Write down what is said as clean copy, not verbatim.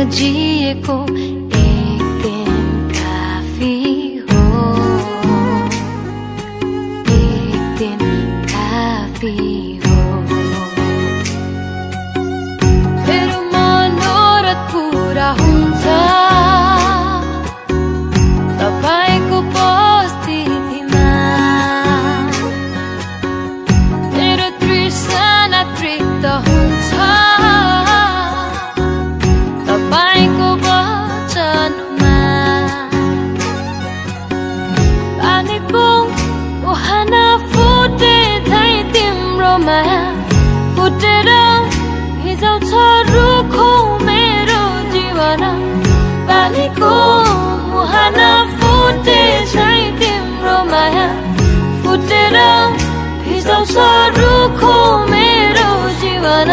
जिएको एक दिन काफी हो, एक दिन काफी हो। मेरो मनोरथ पूरा हुन्छ तपाईको उपस्थितिमा। मेरो तृष्णा तृप्त हुन्छ तपाईको वचनमा। पानीको मुहान फुटे झै तिम्रो माया फुटेर भिजाउँछ रुखो मेरो जीवन। पानीको मुहान फुटे झै तिम्रो माया फुटेर भिजाउँछ रुखो मेरो जीवन।